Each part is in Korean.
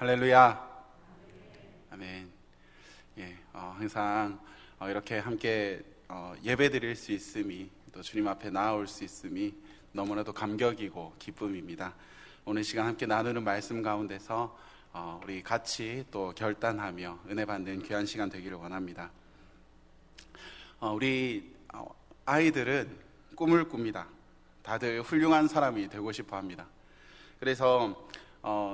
할렐루야. 아멘. 항상 이렇게 함께 예배 드릴 수 있음이, 또 주님 앞에 나아올 수 있음이 너무나도 감격이고 기쁨입니다. 오늘 시간 함께 나누는 말씀 가운데서 우리 같이 또 결단하며 은혜 받는 귀한 시간 되기를 원합니다. 우리 아이들은 꿈을 꿉니다. 다들 훌륭한 사람이 되고 싶어 합니다. 그래서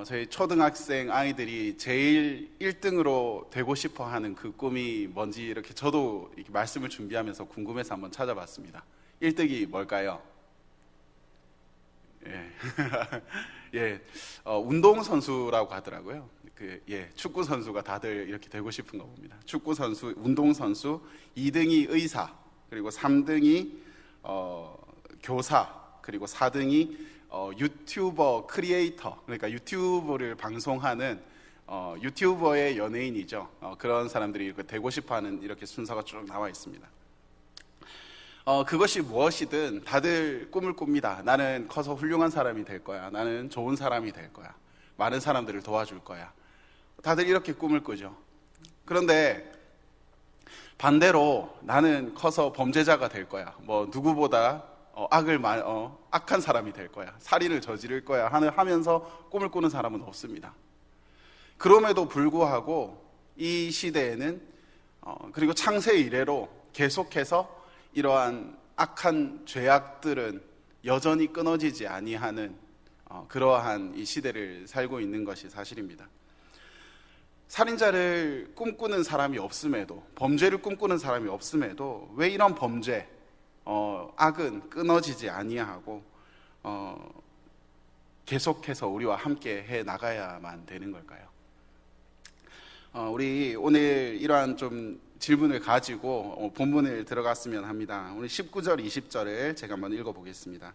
저희 초등학생 아이들이 제일 1등으로 되고 싶어 하는 그 꿈이 뭔지 이렇게 저도 이렇게 말씀을 준비하면서 궁금해서 한번 찾아봤습니다. 1등이 뭘까요? 운동선수라고 하더라고요. 축구 선수가 다들 이렇게 되고 싶은가 봅니다. 축구 선수, 운동 선수, 2등이 의사, 그리고 3등이 교사, 그리고 4등이 유튜버 크리에이터, 그러니까 유튜브를 방송하는 유튜버의 연예인이죠. 그런 사람들이 이렇게 되고 싶어하는 이렇게 순서가 쭉 나와 있습니다. 그것이 무엇이든 다들 꿈을 꿉니다. 나는 커서 훌륭한 사람이 될 거야. 나는 좋은 사람이 될 거야. 많은 사람들을 도와줄 거야. 다들 이렇게 꿈을 꾸죠. 그런데 반대로 나는 커서 범죄자가 될 거야. 누구보다 악한 사람이 될 거야. 살인을 저지를 거야 하면서 꿈을 꾸는 사람은 없습니다. 그럼에도 불구하고 이 시대에는 그리고 창세 이래로 계속해서 이러한 악한 죄악들은 여전히 끊어지지 아니하는 그러한 이 시대를 살고 있는 것이 사실입니다. 살인자를 꿈꾸는 사람이 없음에도, 범죄를 꿈꾸는 사람이 없음에도 왜 이런 범죄, 악은 끊어지지 아니하고 계속해서 우리와 함께 해 나가야만 되는 걸까요? 우리 오늘 이러한 좀 질문을 가지고 본문을 들어갔으면 합니다. 오늘 19절, 20절을 제가 한번 읽어보겠습니다.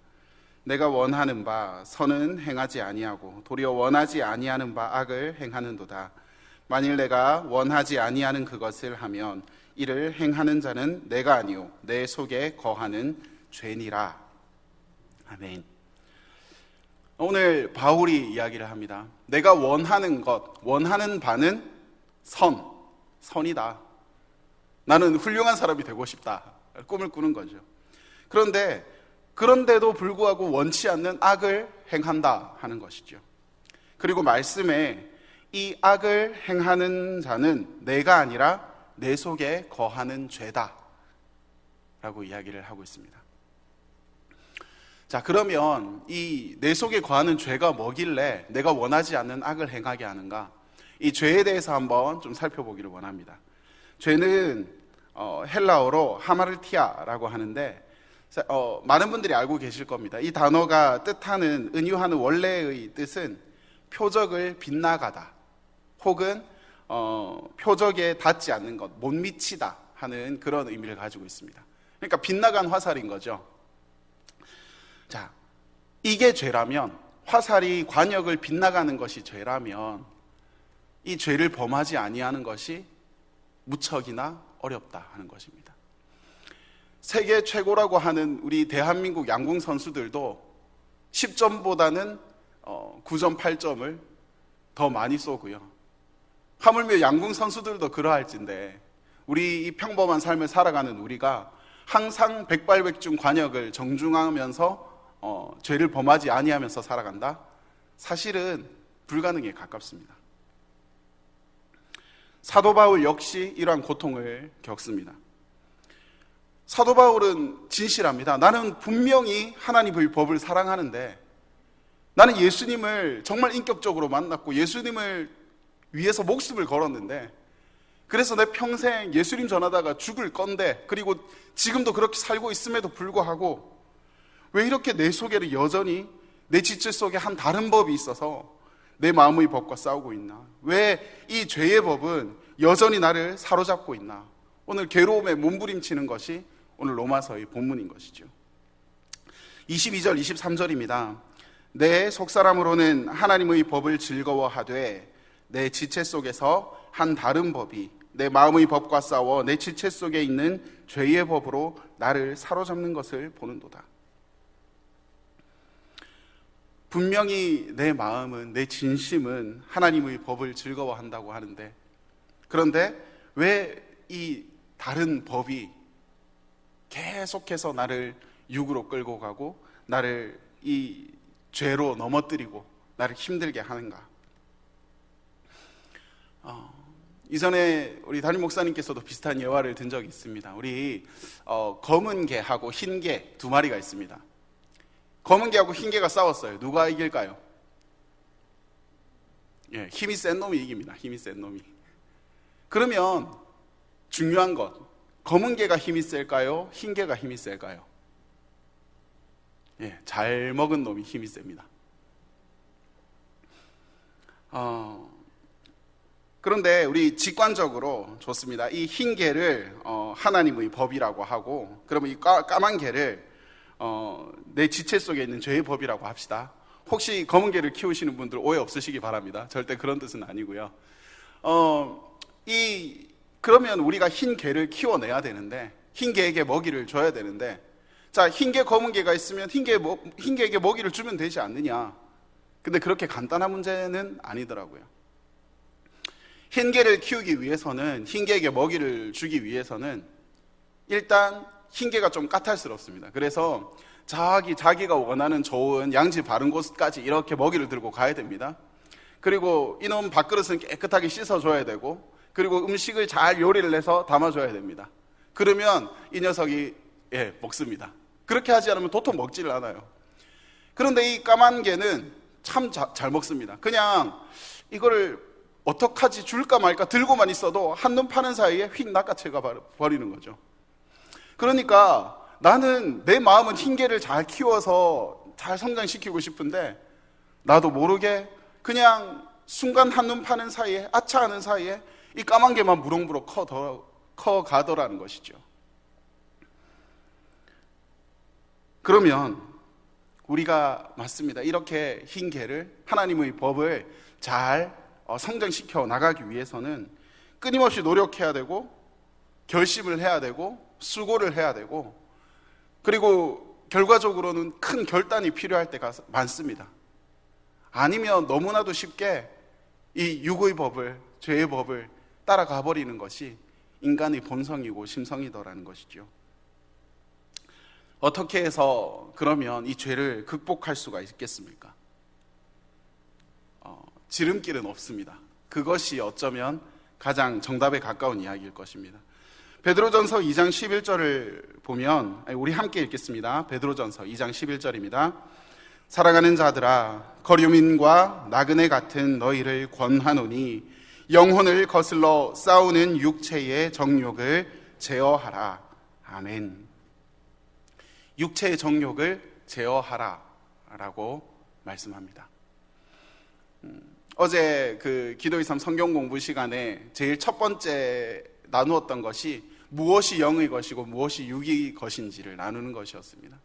내가 원하는 바 선은 행하지 아니하고 도리어 원하지 아니하는 바 악을 행하는도다. 만일 내가 원하지 아니하는 그것을 하면 이를 행하는 자는 내가 아니요 내 속에 거하는 죄니라. 아멘. 오늘 바울이 이야기를 합니다. 내가 원하는 것, 원하는 바는 선이다. 나는 훌륭한 사람이 되고 싶다. 꿈을 꾸는 거죠. 그런데도 불구하고 원치 않는 악을 행한다 하는 것이죠. 그리고 말씀에 이 악을 행하는 자는 내가 아니라 내 속에 거하는 죄다 라고 이야기를 하고 있습니다. 자, 그러면 이 내 속에 거하는 죄가 뭐길래 내가 원하지 않는 악을 행하게 하는가? 이 죄에 대해서 한번 좀 살펴보기를 원합니다. 죄는 헬라어로 하마르티아라고 하는데 많은 분들이 알고 계실 겁니다. 이 단어가 뜻하는, 은유하는 원래의 뜻은 표적을 빗나가다, 혹은 표적에 닿지 않는 것, 못 미치다 하는 그런 의미를 가지고 있습니다. 그러니까 빗나간 화살인 거죠. 자, 이게 죄라면, 화살이 관역을 빗나가는 것이 죄라면 이 죄를 범하지 아니하는 것이 무척이나 어렵다 하는 것입니다. 세계 최고라고 하는 우리 대한민국 양궁 선수들도 10점보다는 9점, 8점을 더 많이 쏘고요. 하물며 양궁 선수들도 그러할진데 우리 이 평범한 삶을 살아가는 우리가 항상 백발백중 관역을 정중하면서 죄를 범하지 아니하면서 살아간다? 사실은 불가능에 가깝습니다. 사도 바울 역시 이러한 고통을 겪습니다. 사도 바울은 진실합니다. 나는 분명히 하나님의 법을 사랑하는데, 나는 예수님을 정말 인격적으로 만났고 예수님을 위해서 목숨을 걸었는데, 그래서 내 평생 예수님 전하다가 죽을 건데, 그리고 지금도 그렇게 살고 있음에도 불구하고 왜 이렇게 내 속에는 여전히 내 지체 속에 한 다른 법이 있어서 내 마음의 법과 싸우고 있나? 왜 이 죄의 법은 여전히 나를 사로잡고 있나? 오늘 괴로움에 몸부림치는 것이 오늘 로마서의 본문인 것이죠. 22절, 23절입니다. 내 속사람으로는 하나님의 법을 즐거워하되 내 지체 속에서 한 다른 법이 내 마음의 법과 싸워 내 지체 속에 있는 죄의 법으로 나를 사로잡는 것을 보는도다. 분명히 내 마음은, 내 진심은 하나님의 법을 즐거워한다고 하는데, 그런데 왜 이 다른 법이 계속해서 나를 육으로 끌고 가고 나를 이 죄로 넘어뜨리고 나를 힘들게 하는가? 이전에 우리 담임 목사님께서도 비슷한 예화를 든 적이 있습니다. 우리 검은 개하고 흰 개 두 마리가 있습니다. 검은 개하고 흰 개가 싸웠어요. 누가 이길까요? 예, 힘이 센 놈이 이깁니다. 힘이 센 놈이. 그러면 중요한 것, 검은 개가 힘이 셀까요? 흰 개가 힘이 셀까요? 예, 잘 먹은 놈이 힘이 셉니다. 그런데 우리 직관적으로 좋습니다. 이 흰 개를 하나님의 법이라고 하고, 그러면 이 까만 개를 내 지체 속에 있는 죄의 법이라고 합시다. 혹시 검은 개를 키우시는 분들 오해 없으시기 바랍니다. 절대 그런 뜻은 아니고요. 그러면 우리가 흰 개를 키워내야 되는데, 흰 개에게 먹이를 줘야 되는데, 자, 흰 개, 검은 개가 있으면 흰 개에게 먹이를 주면 되지 않느냐? 근데 그렇게 간단한 문제는 아니더라고요. 흰 개를 키우기 위해서는, 흰 개에게 먹이를 주기 위해서는 일단 흰 개가 좀 까탈스럽습니다. 그래서 자기가 원하는 좋은 양지 바른 곳까지 이렇게 먹이를 들고 가야 됩니다. 그리고 이놈 밥그릇은 깨끗하게 씻어줘야 되고, 그리고 음식을 잘 요리를 해서 담아줘야 됩니다. 그러면 이 녀석이 먹습니다. 그렇게 하지 않으면 도통 먹지를 않아요. 그런데 이 까만 개는 참 잘 먹습니다. 그냥 이거를 어떡하지 줄까 말까 들고만 있어도 한눈 파는 사이에 휙 낚아채가 버리는 거죠. 그러니까 나는 내 마음은 흰 개를 잘 키워서 잘 성장시키고 싶은데, 나도 모르게 그냥 순간 한눈 파는 사이에, 아차하는 사이에 이 까만 개만 무럭무럭 커 가더라는 것이죠. 그러면 우리가 맞습니다. 이렇게 흰 개를, 하나님의 법을 잘 성장시켜 나가기 위해서는 끊임없이 노력해야 되고, 결심을 해야 되고, 수고를 해야 되고, 그리고 결과적으로는 큰 결단이 필요할 때가 많습니다. 아니면 너무나도 쉽게 이 육의 법을, 죄의 법을 따라가 버리는 것이 인간의 본성이고 심성이더라는 것이죠. 어떻게 해서 그러면 이 죄를 극복할 수가 있겠습니까? 지름길은 없습니다. 그것이 어쩌면 가장 정답에 가까운 이야기일 것입니다. 베드로전서 2장 11절을 보면, 우리 함께 읽겠습니다. 베드로전서 2장 11절입니다. 사랑하는 자들아, 거류민과 나그네 같은 너희를 권하노니 영혼을 거슬러 싸우는 육체의 정욕을 제어하라. 아멘. 육체의 정욕을 제어하라 라고 말씀합니다. 어제 그 기도의 삶 성경 공부 시간에 제일 첫 번째 나누었던 것이 무엇이 영의 것이고 무엇이 육의 것인지를 나누는 것이었습니다.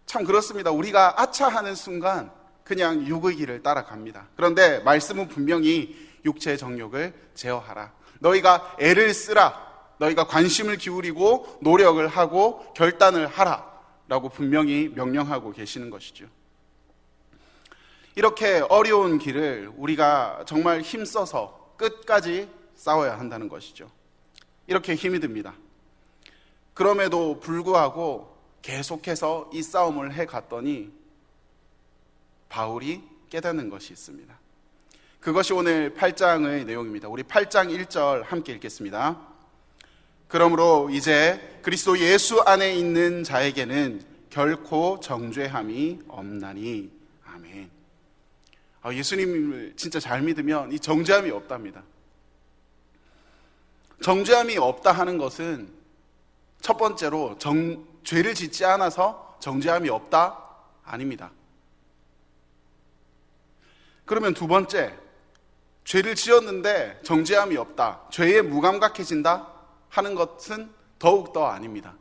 참 그렇습니다. 우리가 아차하는 순간 그냥 육의 길을 따라갑니다. 그런데 말씀은 분명히 육체의 정욕을 제어하라. 너희가 애를 쓰라. 너희가 관심을 기울이고 노력을 하고 결단을 하라 라고 분명히 명령하고 계시는 것이죠. 이렇게 어려운 길을 우리가 정말 힘써서 끝까지 싸워야 한다는 것이죠. 이렇게 힘이 듭니다. 그럼에도 불구하고 계속해서 이 싸움을 해갔더니 바울이 깨닫는 것이 있습니다. 그것이 오늘 8장의 내용입니다. 우리 8장 1절 함께 읽겠습니다. 그러므로 이제 그리스도 예수 안에 있는 자에게는 결코 정죄함이 없나니. 아멘. 예수님을 진짜 잘 믿으면 이 정죄함이 없답니다. 정죄함이 없다 하는 것은 첫 번째로 죄를 짓지 않아서 정죄함이 없다? 아닙니다. 그러면 두 번째, 죄를 지었는데 정죄함이 없다, 죄에 무감각해진다 하는 것은 더욱더 아닙니다.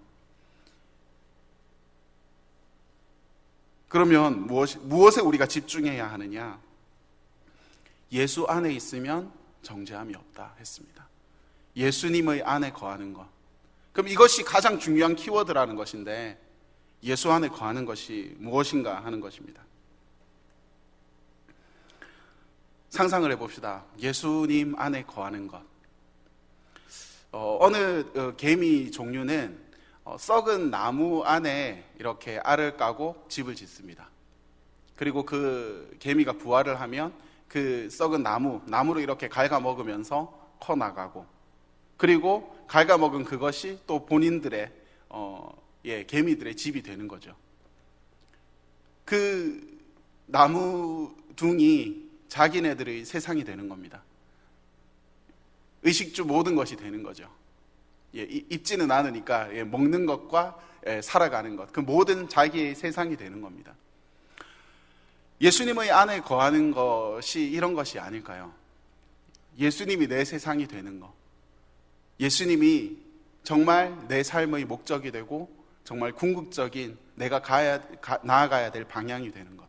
그러면 무엇에 우리가 집중해야 하느냐? 예수 안에 있으면 정죄함이 없다 했습니다. 예수님의 안에 거하는 것. 그럼 이것이 가장 중요한 키워드라는 것인데, 예수 안에 거하는 것이 무엇인가 하는 것입니다. 상상을 해봅시다. 예수님 안에 거하는 것. 어느 개미 종류는 썩은 나무 안에 이렇게 알을 까고 집을 짓습니다. 그리고 그 개미가 부화를 하면 그 썩은 나무를 이렇게 갉아먹으면서 커나가고, 그리고 갉아먹은 그것이 또 본인들의 개미들의 집이 되는 거죠. 그 나무둥이 자기네들의 세상이 되는 겁니다. 의식주 모든 것이 되는 거죠. 입지는 않으니까 먹는 것과 살아가는 것, 그 모든 자기의 세상이 되는 겁니다. 예수님의 안에 거하는 것이 이런 것이 아닐까요? 예수님이 내 세상이 되는 것, 예수님이 정말 내 삶의 목적이 되고 정말 궁극적인 내가 나아가야 될 방향이 되는 것.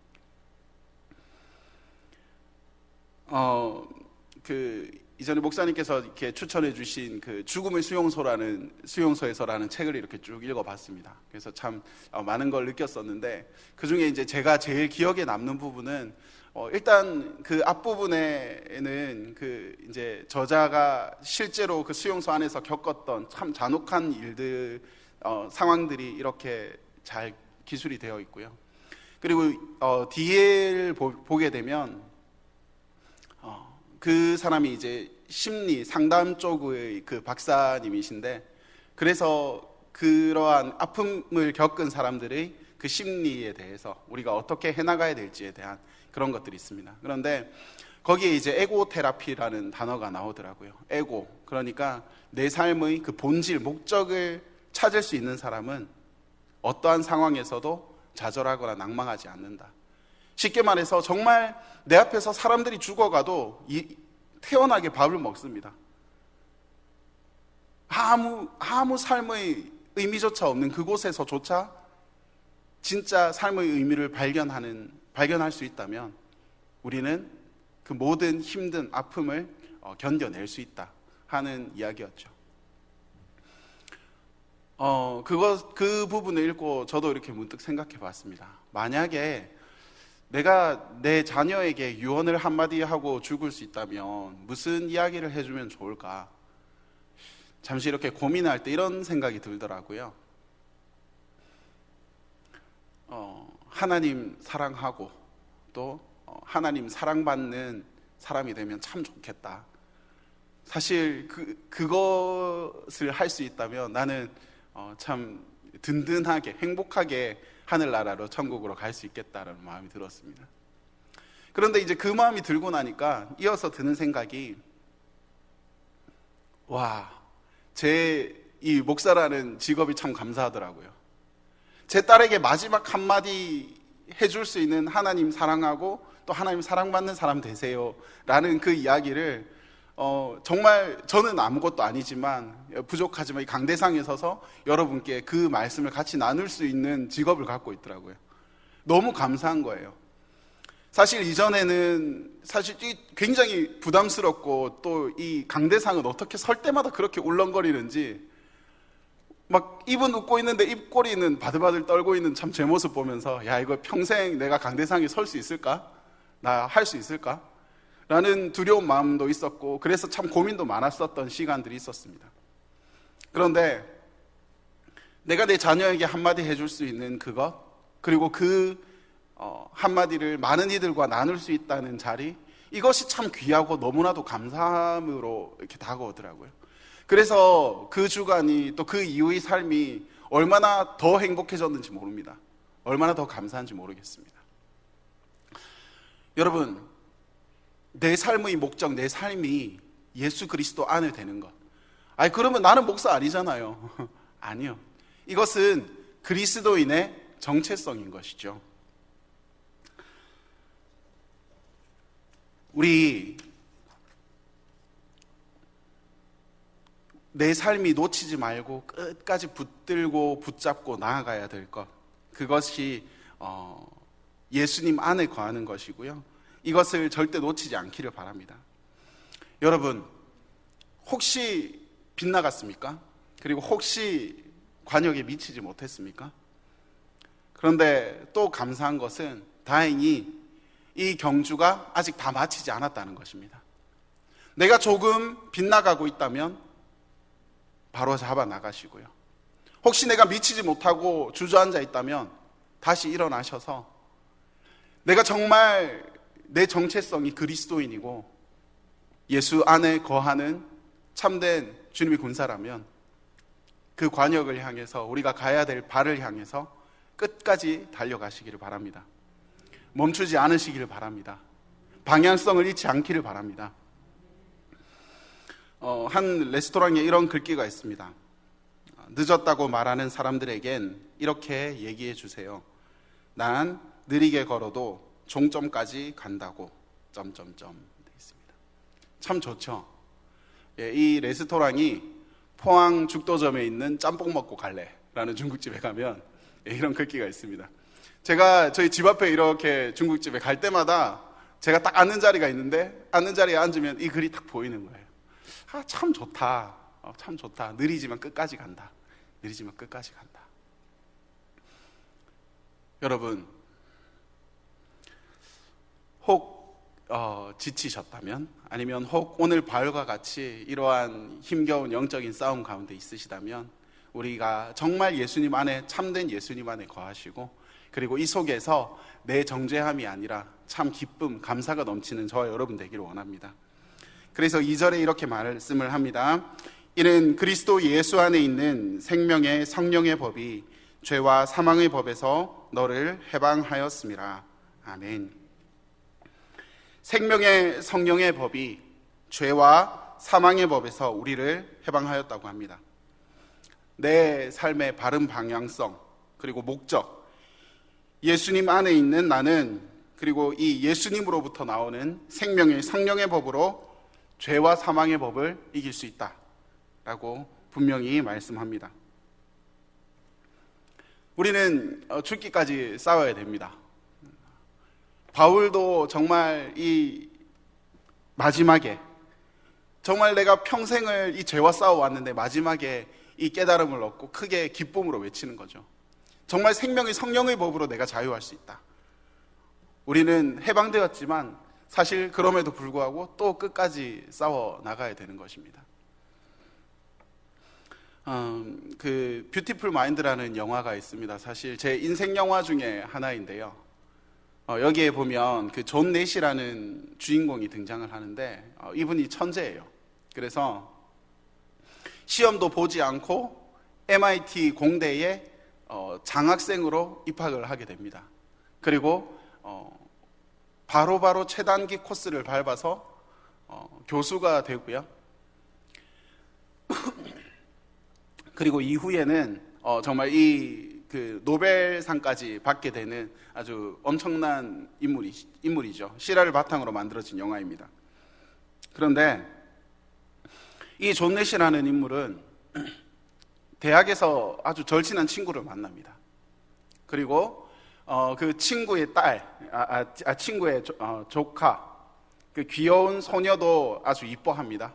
이전에 목사님께서 이렇게 추천해 주신 그 죽음의 수용소에서라는 책을 이렇게 쭉 읽어봤습니다. 그래서 참 많은 걸 느꼈었는데, 그 중에 이제 제가 제일 기억에 남는 부분은 일단 그 앞부분에는 그 이제 저자가 실제로 그 수용소 안에서 겪었던 참 잔혹한 일들, 상황들이 이렇게 잘 기술이 되어 있고요. 그리고 뒤를 보게 되면 그 사람이 이제 심리 상담 쪽의 그 박사님이신데, 그래서 그러한 아픔을 겪은 사람들의 그 심리에 대해서 우리가 어떻게 해나가야 될지에 대한 그런 것들이 있습니다. 그런데 거기에 이제 에고 테라피라는 단어가 나오더라고요. 에고, 그러니까 내 삶의 그 본질, 목적을 찾을 수 있는 사람은 어떠한 상황에서도 좌절하거나 낭망하지 않는다. 쉽게 말해서 정말 내 앞에서 사람들이 죽어가도 태연하게 밥을 먹습니다. 아무 삶의 의미조차 없는 그곳에서조차 진짜 삶의 의미를 발견할 수 있다면 우리는 그 모든 힘든 아픔을 견뎌낼 수 있다 하는 이야기였죠. 그 부분을 읽고 저도 이렇게 문득 생각해 봤습니다. 만약에 내가 내 자녀에게 유언을 한마디 하고 죽을 수 있다면 무슨 이야기를 해주면 좋을까? 잠시 이렇게 고민할 때 이런 생각이 들더라고요. 하나님 사랑하고 또 하나님 사랑받는 사람이 되면 참 좋겠다. 사실 그것을 할 수 있다면 나는 참 든든하게 행복하게 하늘나라로 천국으로 갈 수 있겠다라는 마음이 들었습니다. 그런데 이제 그 마음이 들고 나니까 이어서 드는 생각이, 제 이 목사라는 직업이 참 감사하더라고요. 제 딸에게 마지막 한마디 해줄 수 있는 하나님 사랑하고 또 하나님 사랑받는 사람 되세요 라는 그 이야기를 정말 저는 아무것도 아니지만 부족하지만 이 강대상에 서서 여러분께 그 말씀을 같이 나눌 수 있는 직업을 갖고 있더라고요. 너무 감사한 거예요. 사실 이전에는 굉장히 부담스럽고 또 이 강대상은 어떻게 설 때마다 그렇게 울렁거리는지, 막 입은 웃고 있는데 입꼬리는 바들바들 떨고 있는 참 제 모습 보면서 이거 평생 내가 강대상에 설 수 있을까? 나 할 수 있을까? 라는 두려운 마음도 있었고, 그래서 참 고민도 많았었던 시간들이 있었습니다. 그런데 내가 내 자녀에게 한마디 해줄 수 있는 그것, 그리고 그 한마디를 많은 이들과 나눌 수 있다는 자리, 이것이 참 귀하고 너무나도 감사함으로 이렇게 다가오더라고요. 그래서 그 주간이 또 그 이후의 삶이 얼마나 더 행복해졌는지 모릅니다. 얼마나 더 감사한지 모르겠습니다. 여러분, 내 삶의 목적, 내 삶이 예수 그리스도 안에 되는 것. 그러면 나는 목사 아니잖아요. 아니요. 이것은 그리스도인의 정체성인 것이죠. 우리 내 삶이 놓치지 말고 끝까지 붙들고 붙잡고 나아가야 될 것, 그것이 예수님 안에 거하는 것이고요. 이것을 절대 놓치지 않기를 바랍니다. 여러분, 혹시 빗나갔습니까? 그리고 혹시 관역에 미치지 못했습니까? 그런데 또 감사한 것은 다행히 이 경주가 아직 다 마치지 않았다는 것입니다. 내가 조금 빗나가고 있다면 바로 잡아 나가시고요. 혹시 내가 미치지 못하고 주저앉아 있다면 다시 일어나셔서 내가 정말 내 정체성이 그리스도인이고 예수 안에 거하는 참된 주님의 군사라면 그 관역을 향해서 우리가 가야 될 발을 향해서 끝까지 달려가시기를 바랍니다. 멈추지 않으시기를 바랍니다. 방향성을 잃지 않기를 바랍니다. 한 레스토랑에 이런 글귀가 있습니다. 늦었다고 말하는 사람들에겐 이렇게 얘기해 주세요. 난 느리게 걸어도 종점까지 간다고 점점점 돼 있습니다. 참 좋죠. 이 레스토랑이 포항 죽도점에 있는 짬뽕 먹고 갈래라는 중국집에 가면 이런 글귀가 있습니다. 제가 저희 집 앞에 이렇게 중국집에 갈 때마다 제가 딱 앉는 자리가 있는데 앉는 자리에 앉으면 이 글이 딱 보이는 거예요. 참 좋다. 참 좋다. 느리지만 끝까지 간다. 느리지만 끝까지 간다. 여러분, 혹 지치셨다면, 아니면 혹 오늘 바울과 같이 이러한 힘겨운 영적인 싸움 가운데 있으시다면, 우리가 정말 예수님 안에, 참된 예수님 안에 거하시고, 그리고 이 속에서 내 정죄함이 아니라 참 기쁨, 감사가 넘치는 저와 여러분 되기를 원합니다. 그래서 2절에 이렇게 말씀을 합니다. 이는 그리스도 예수 안에 있는 생명의 성령의 법이 죄와 사망의 법에서 너를 해방하였음이라. 아멘. 생명의 성령의 법이 죄와 사망의 법에서 우리를 해방하였다고 합니다. 내 삶의 바른 방향성, 그리고 목적, 예수님 안에 있는 나는, 그리고 이 예수님으로부터 나오는 생명의 성령의 법으로 죄와 사망의 법을 이길 수 있다라고 분명히 말씀합니다. 우리는 죽기까지 싸워야 됩니다. 바울도 정말 이 마지막에, 정말 내가 평생을 이 죄와 싸워왔는데 마지막에 이 깨달음을 얻고 크게 기쁨으로 외치는 거죠. 정말 생명의 성령의 법으로 내가 자유할 수 있다. 우리는 해방되었지만 사실 그럼에도 불구하고 또 끝까지 싸워 나가야 되는 것입니다. 그 뷰티풀 마인드라는 영화가 있습니다. 사실 제 인생 영화 중에 하나인데요. 여기에 보면 그 존 넷이라는 주인공이 등장을 하는데 이분이 천재예요. 그래서 시험도 보지 않고 MIT 공대에 장학생으로 입학을 하게 됩니다. 그리고 바로바로 최단기 코스를 밟아서 교수가 되고요. 그리고 이후에는 정말 그 노벨상까지 받게 되는 아주 엄청난 인물이죠. 실화를 바탕으로 만들어진 영화입니다. 그런데 이 존 넷이라는 인물은 대학에서 아주 절친한 친구를 만납니다. 그리고 그 친구의 친구의 조카, 그 귀여운 소녀도 아주 이뻐합니다.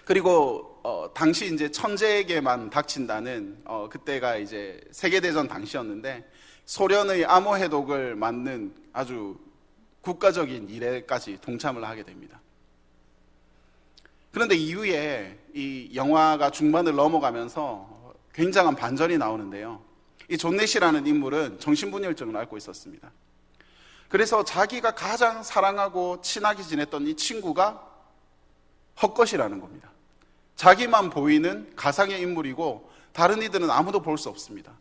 그리고 당시 이제 천재에게만 닥친다는 그때가 이제 세계대전 당시였는데 소련의 암호 해독을 막는 아주 국가적인 일에까지 동참을 하게 됩니다. 그런데 이후에 이 영화가 중반을 넘어가면서 굉장한 반전이 나오는데요. 이 존 넷이라는 인물은 정신분열증을 앓고 있었습니다. 그래서 자기가 가장 사랑하고 친하게 지냈던 이 친구가 헛것이라는 겁니다. 자기만 보이는 가상의 인물이고 다른 이들은 아무도 볼 수 없습니다.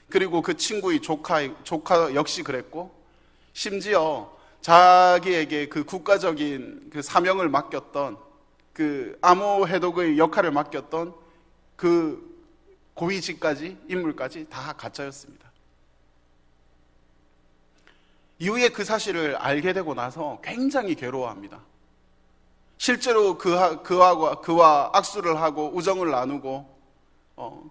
그리고 그 친구의 조카 역시 그랬고, 심지어 자기에게 그 국가적인 그 사명을 맡겼던, 그 암호 해독의 역할을 맡겼던 그 고위직까지, 인물까지 다 가짜였습니다. 이후에 그 사실을 알게 되고 나서 굉장히 괴로워합니다. 실제로 그와 악수를 하고 우정을 나누고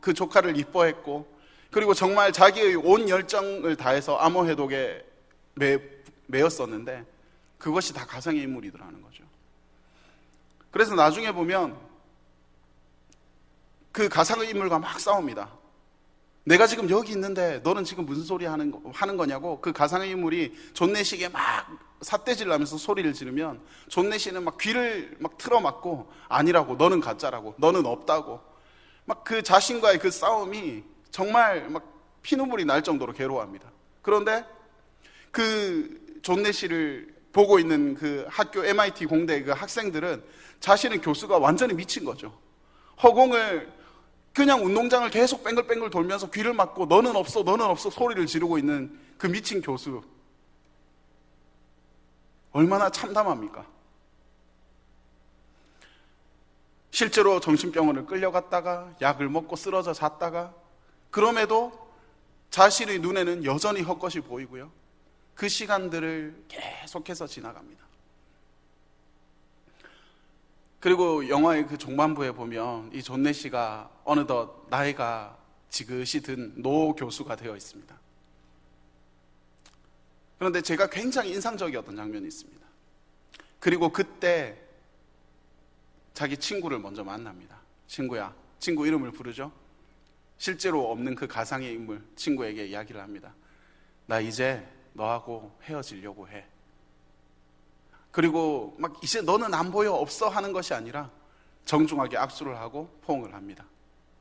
그 조카를 이뻐했고, 그리고 정말 자기의 온 열정을 다해서 암호 해독에 매였었는데 그것이 다 가상의 인물이더라는 거죠. 그래서 나중에 보면 그 가상의 인물과 막 싸웁니다. 내가 지금 여기 있는데 너는 지금 무슨 소리 하는 거냐고. 그 가상의 인물이 존내시에 막 삿대질 나면서 소리를 지르면 존내시는 막 귀를 막 틀어막고, 아니라고, 너는 가짜라고, 너는 없다고, 막 그 자신과의 그 싸움이 정말 막 피눈물이 날 정도로 괴로워합니다. 그런데 그 존내시를 보고 있는 그 학교 MIT 공대 그 학생들은 자신의 교수가 완전히 미친 거죠. 허공을 그냥 운동장을 계속 뱅글뱅글 돌면서 귀를 막고 너는 없어, 너는 없어 소리를 지르고 있는 그 미친 교수, 얼마나 참담합니까? 실제로 정신병원을 끌려갔다가 약을 먹고 쓰러져 잤다가, 그럼에도 자신의 눈에는 여전히 헛것이 보이고요, 그 시간들을 계속해서 지나갑니다. 그리고 영화의 그 종반부에 보면 이 존내시가 어느덧 나이가 지긋이 든 노 교수가 되어 있습니다. 그런데 제가 굉장히 인상적이었던 장면이 있습니다. 그리고 그때 자기 친구를 먼저 만납니다. 친구야, 친구 이름을 부르죠. 실제로 없는 그 가상의 인물 친구에게 이야기를 합니다. 나 이제 너하고 헤어지려고 해. 그리고 막 이제 너는 안 보여, 없어 하는 것이 아니라 정중하게 악수를 하고 포옹을 합니다.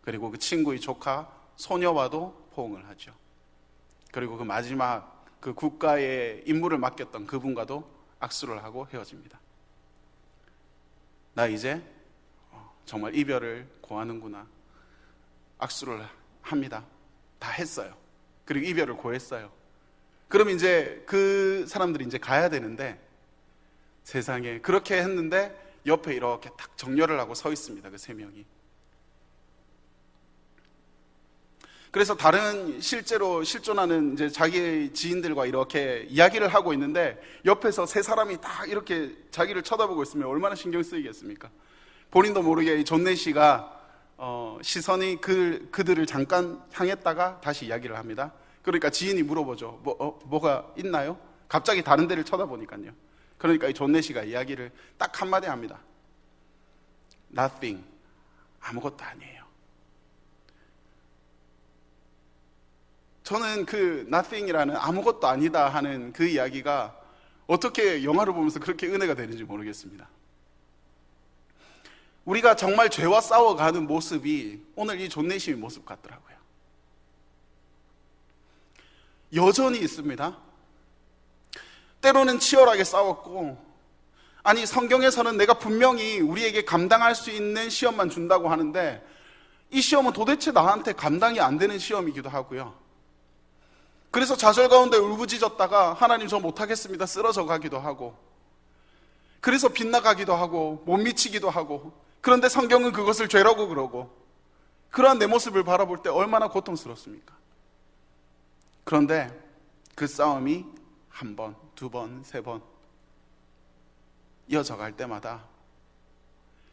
그리고 그 친구의 조카 소녀와도 포옹을 하죠. 그리고 그 마지막 그 국가의 임무를 맡겼던 그분과도 악수를 하고 헤어집니다. 나 이제 정말 이별을 고하는구나. 악수를 합니다. 다 했어요. 그리고 이별을 고했어요. 그럼 이제 그 사람들이 이제 가야 되는데, 세상에, 그렇게 했는데 옆에 이렇게 딱 정렬을 하고 서 있습니다. 그 세 명이. 그래서 다른 실제로 실존하는 이제 자기의 지인들과 이렇게 이야기를 하고 있는데, 옆에서 세 사람이 딱 이렇게 자기를 쳐다보고 있으면 얼마나 신경 쓰이겠습니까? 본인도 모르게 존내시가 시선이 그들을 잠깐 향했다가 다시 이야기를 합니다. 그러니까 지인이 물어보죠. 뭐가 있나요? 갑자기 다른 데를 쳐다보니까요. 그러니까 이 존내시가 이야기를 딱 한마디 합니다. Nothing. 아무것도 아니에요. 저는 그 nothing이라는 아무것도 아니다 하는 그 이야기가 어떻게 영화를 보면서 그렇게 은혜가 되는지 모르겠습니다. 우리가 정말 죄와 싸워가는 모습이 오늘 이 존내심의 모습 같더라고요. 여전히 있습니다. 때로는 치열하게 싸웠고, 아니 성경에서는 내가 분명히 우리에게 감당할 수 있는 시험만 준다고 하는데, 이 시험은 도대체 나한테 감당이 안 되는 시험이기도 하고요. 그래서 좌절 가운데 울부짖었다가 하나님 저 못하겠습니다 쓰러져 가기도 하고, 그래서 빗나가기도 하고 못 미치기도 하고, 그런데 성경은 그것을 죄라고 그러고, 그러한 내 모습을 바라볼 때 얼마나 고통스럽습니까? 그런데 그 싸움이 한 번, 두 번, 세 번 이어져 갈 때마다,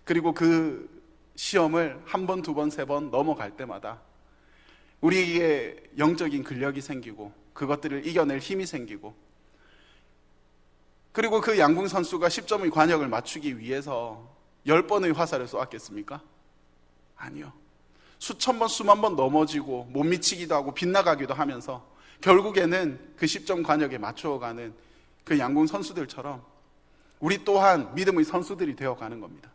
그리고 그 시험을 한 번, 두 번, 세 번 넘어갈 때마다 우리에게 영적인 근력이 생기고 그것들을 이겨낼 힘이 생기고, 그리고 그 양궁 선수가 10점의 관역을 맞추기 위해서 10번의 화살을 쏘았겠습니까? 아니요. 수천 번, 수만 번 넘어지고 못 미치기도 하고 빗나가기도 하면서 결국에는 그 10점 관역에 맞추어가는 그 양궁 선수들처럼 우리 또한 믿음의 선수들이 되어가는 겁니다.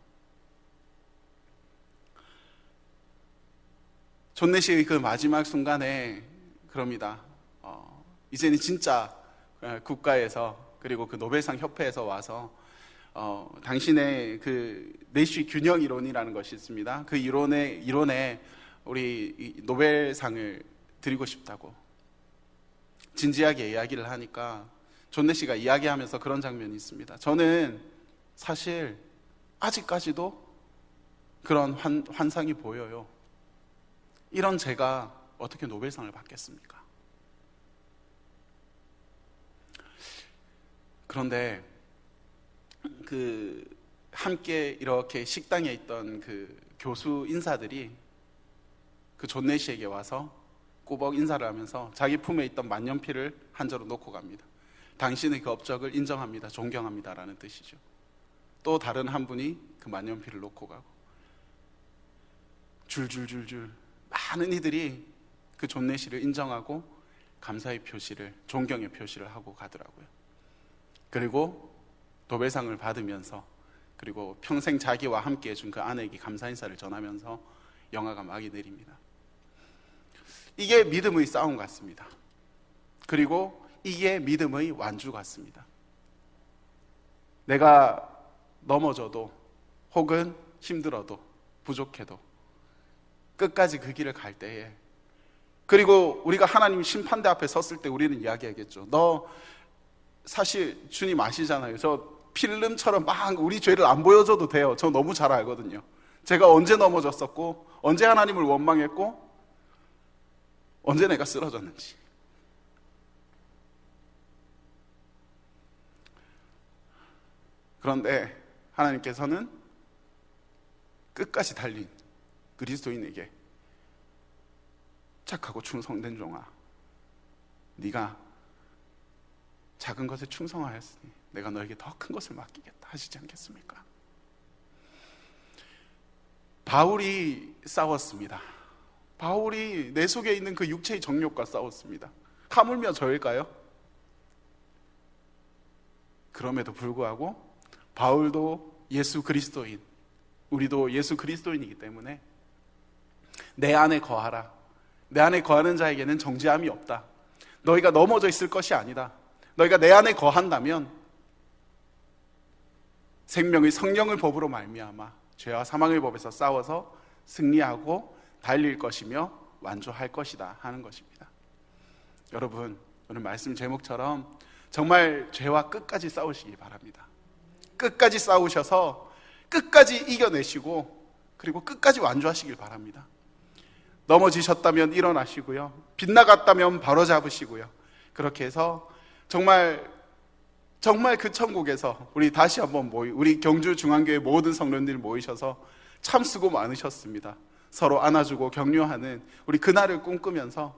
존내시의 그 마지막 순간에 그럽니다. 이제는 진짜 국가에서, 그리고 그 노벨상 협회에서 와서 당신의 그 내시 균형 이론이라는 것이 있습니다. 그 이론에 우리 노벨상을 드리고 싶다고 진지하게 이야기를 하니까 존내시가 이야기하면서 그런 장면이 있습니다. 저는 사실 아직까지도 그런 환상이 보여요. 이런 제가 어떻게 노벨상을 받겠습니까? 그런데 그 함께 이렇게 식당에 있던 그 교수 인사들이 그 존내시에게 와서 꾸벅 인사를 하면서 자기 품에 있던 만년필을 한 자루 놓고 갑니다. 당신의 그 업적을 인정합니다, 존경합니다 라는 뜻이죠. 또 다른 한 분이 그 만년필을 놓고 가고, 줄줄줄줄 많은 이들이 그 존내시를 인정하고 감사의 표시를, 존경의 표시를 하고 가더라고요. 그리고 도배상을 받으면서, 그리고 평생 자기와 함께 해준 그 아내에게 감사 인사를 전하면서 영화가 막이 내립니다. 이게 믿음의 싸움 같습니다. 그리고 이게 믿음의 완주 같습니다. 내가 넘어져도, 혹은 힘들어도, 부족해도 끝까지 그 길을 갈 때에, 그리고 우리가 하나님 심판대 앞에 섰을 때 우리는 이야기하겠죠. 너 사실 주님 아시잖아요. 저 필름처럼 막 우리 죄를 안 보여줘도 돼요. 저 너무 잘 알거든요. 제가 언제 넘어졌었고, 언제 하나님을 원망했고, 언제 내가 쓰러졌는지. 그런데 하나님께서는 끝까지 달린 그리스도인에게 착하고 충성된 종아, 네가 작은 것에 충성하였으니 내가 너에게 더 큰 것을 맡기겠다 하시지 않겠습니까? 바울이 싸웠습니다. 바울이 내 속에 있는 그 육체의 정욕과 싸웠습니다. 하물며 저일까요? 그럼에도 불구하고 바울도 예수 그리스도인, 우리도 예수 그리스도인이기 때문에 내 안에 거하라. 내 안에 거하는 자에게는 정죄함이 없다. 너희가 넘어져 있을 것이 아니다. 너희가 내 안에 거한다면 생명의 성령의 법으로 말미암아 죄와 사망의 법에서 싸워서 승리하고 달릴 것이며 완주할 것이다 하는 것입니다. 여러분, 오늘 말씀 제목처럼 정말 죄와 끝까지 싸우시기 바랍니다. 끝까지 싸우셔서 끝까지 이겨내시고, 그리고 끝까지 완주하시길 바랍니다. 넘어지셨다면 일어나시고요, 빗나갔다면 바로잡으시고요, 그렇게 해서 정말 그 천국에서 우리 다시 한번 우리 경주중앙교회 모든 성도님들 모이셔서 참 수고 많으셨습니다. 서로 안아주고 격려하는 우리 그날을 꿈꾸면서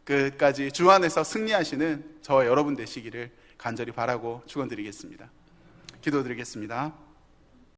끝까지 주 안에서 승리하시는 저와 여러분 되시기를 간절히 바라고 축원드리겠습니다. 기도드리겠습니다.